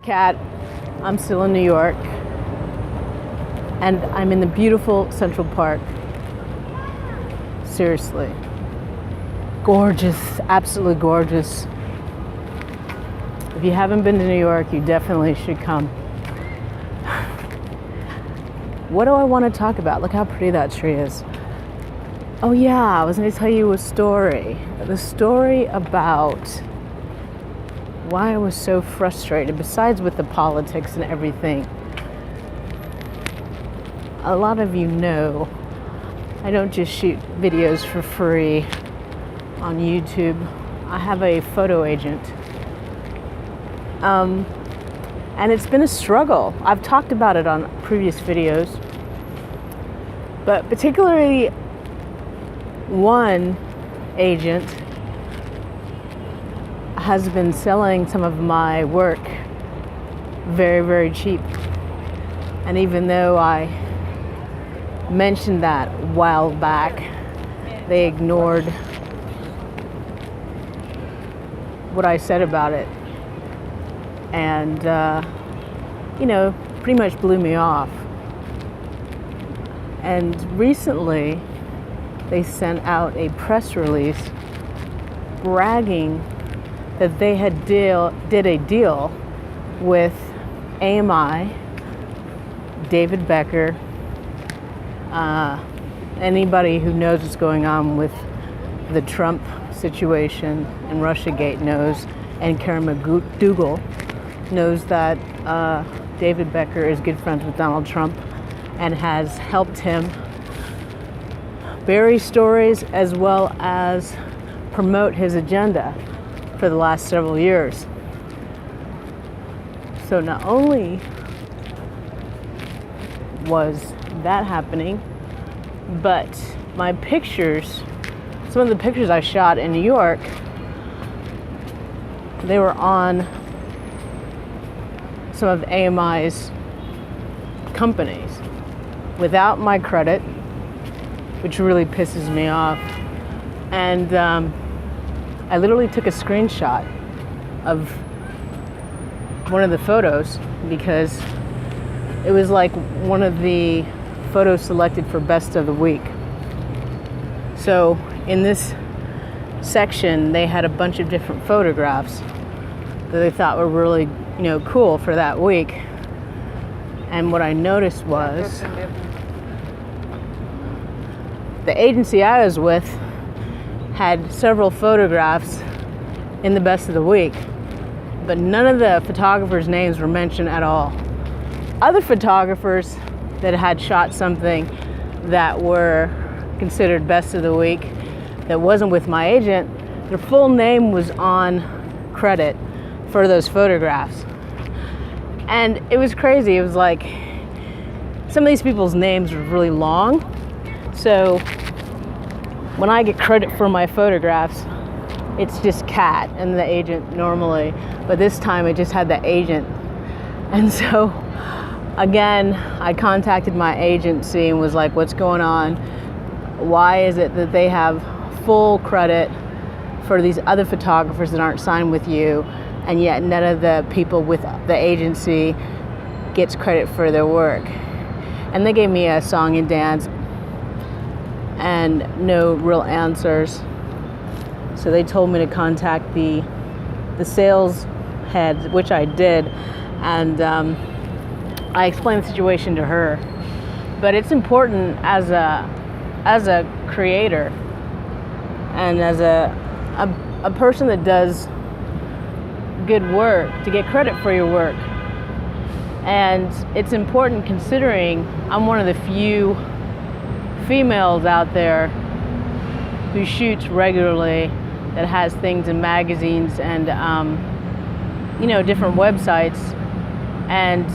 Kat. I'm still in New York, and I'm in the beautiful Central Park. Seriously. Gorgeous, absolutely gorgeous. If you haven't been to New York, you definitely should come. What do I want to talk about? Look how pretty that tree is. Oh yeah, I was going to tell you a story. The story about why I was so frustrated, besides with the politics and everything. A lot of you know I don't just shoot videos for free on YouTube. I have a photo agent. And it's been a struggle. I've talked about it on previous videos. But particularly one agent has been selling some of my work very, very cheap. And even though I mentioned that a while back, they ignored what I said about it. And, pretty much blew me off. And recently, they sent out a press release bragging that they had did a deal with AMI, David Pecker, anybody who knows what's going on with the Trump situation and Russiagate knows, and Karen McDougal knows that David Pecker is good friends with Donald Trump and has helped him bury stories as well as promote his agenda for the last several years. So not only was that happening, but my pictures, some of the pictures I shot in New York, they were on some of AMI's companies without my credit, which really pisses me off. And I literally took a screenshot of one of the photos because it was like one of the photos selected for best of the week. So in this section, they had a bunch of different photographs that they thought were really, cool for that week. And what I noticed was the agency I was with had several photographs in the best of the week, but none of the photographers' names were mentioned at all. Other photographers that had shot something that were considered best of the week that wasn't with my agent, their full name was on credit for those photographs. And it was crazy. It was like some of these people's names were really long. So when I get credit for my photographs, it's just Kat and the agent normally. But this time it just had the agent. And so again, I contacted my agency and was like, what's going on? Why is it that they have full credit for these other photographers that aren't signed with you, and yet none of the people with the agency gets credit for their work? And they gave me a song and dance and no real answers. So they told me to contact the sales head, which I did, and I explained the situation to her. But it's important as a creator and as a person that does good work to get credit for your work. And it's important considering I'm one of the few females out there who shoots regularly, that has things in magazines and different websites. And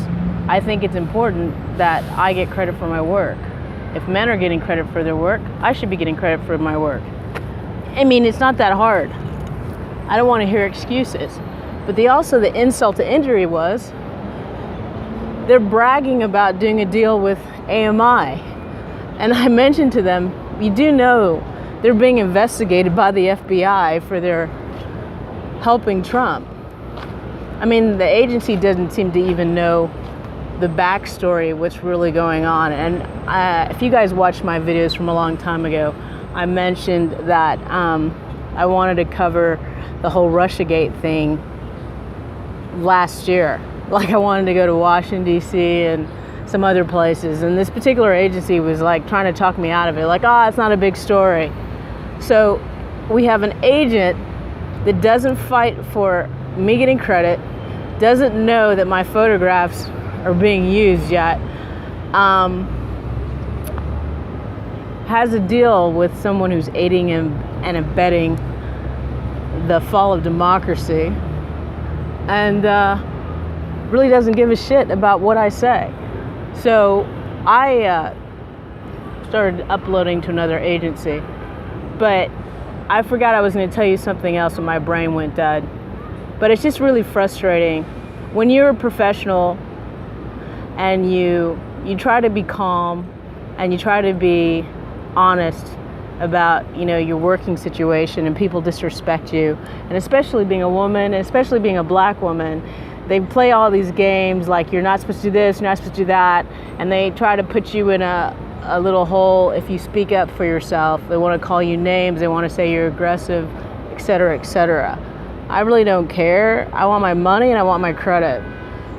I think it's important that I get credit for my work. If men are getting credit for their work, I should be getting credit for my work. I mean, it's not that hard. I don't want to hear excuses. But the insult to injury was they're bragging about doing a deal with AMI. And I mentioned to them, you do know they're being investigated by the FBI for their helping Trump. I mean, the agency doesn't seem to even know the backstory, what's really going on. And if you guys watched my videos from a long time ago, I mentioned that I wanted to cover the whole Russiagate thing last year. Like, I wanted to go to Washington, D.C. and some other places. And this particular agency was like trying to talk me out of it. Like, it's not a big story. So we have an agent that doesn't fight for me getting credit, doesn't know that my photographs are being used yet, has a deal with someone who's aiding and abetting the fall of democracy, and really doesn't give a shit about what I say. So I started uploading to another agency, but I forgot I was going to tell you something else when my brain went dead. But it's just really frustrating when you're a professional and you try to be calm and you try to be honest about, your working situation, and people disrespect you. And especially being a woman, and especially being a black woman, they play all these games like you're not supposed to do this, you're not supposed to do that, and they try to put you in a little hole if you speak up for yourself. They want to call you names, they want to say you're aggressive, etc., etc. I really don't care. I want my money and I want my credit.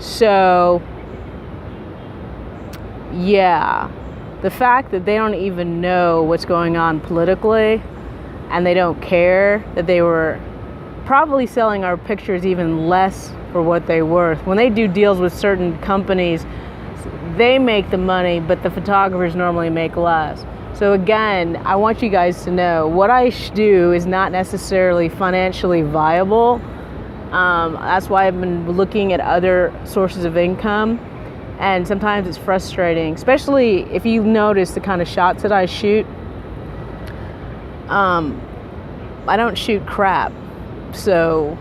So, yeah, the fact that they don't even know what's going on politically, and they don't care that they were probably selling our pictures even less for what they're worth. When they do deals with certain companies, they make the money, but the photographers normally make less. So again, I want you guys to know what I do is not necessarily financially viable. That's why I've been looking at other sources of income. And sometimes it's frustrating, especially if you notice the kind of shots that I shoot. I don't shoot crap. So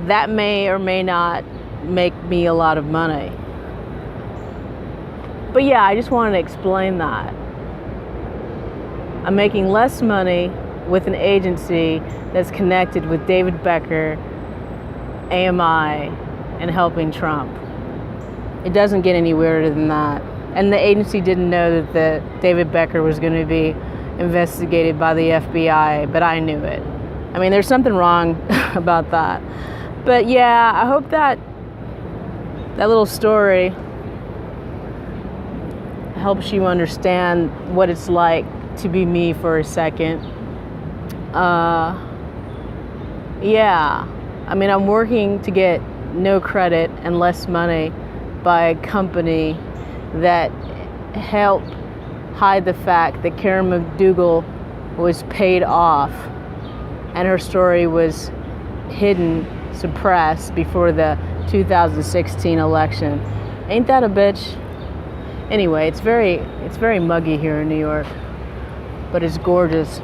that may or may not make me a lot of money. But yeah, I just wanted to explain that. I'm making less money with an agency that's connected with David Pecker, AMI, and helping Trump. It doesn't get any weirder than that. And the agency didn't know that David Pecker was going to be investigated by the FBI, but I knew it. I mean, there's something wrong about that. But yeah, I hope that little story helps you understand what it's like to be me for a second. Yeah, I mean, I'm working to get no credit and less money by a company that helped hide the fact that Karen McDougal was paid off and her story was hidden, suppressed before the 2016 election. Ain't that a bitch? Anyway, it's very muggy here in New York, but it's gorgeous.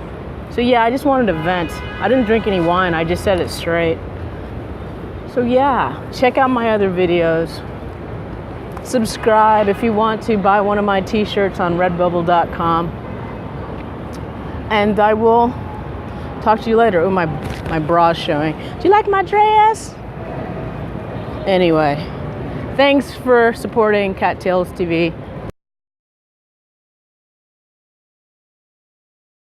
So yeah, I just wanted to vent. I didn't drink any wine, I just said it straight. So yeah, check out my other videos. Subscribe if you want to. Buy one of my t-shirts on redbubble.com. And I will talk to you later. Oh, my bra's showing. Do you like my dress? Anyway, thanks for supporting Kattalestv.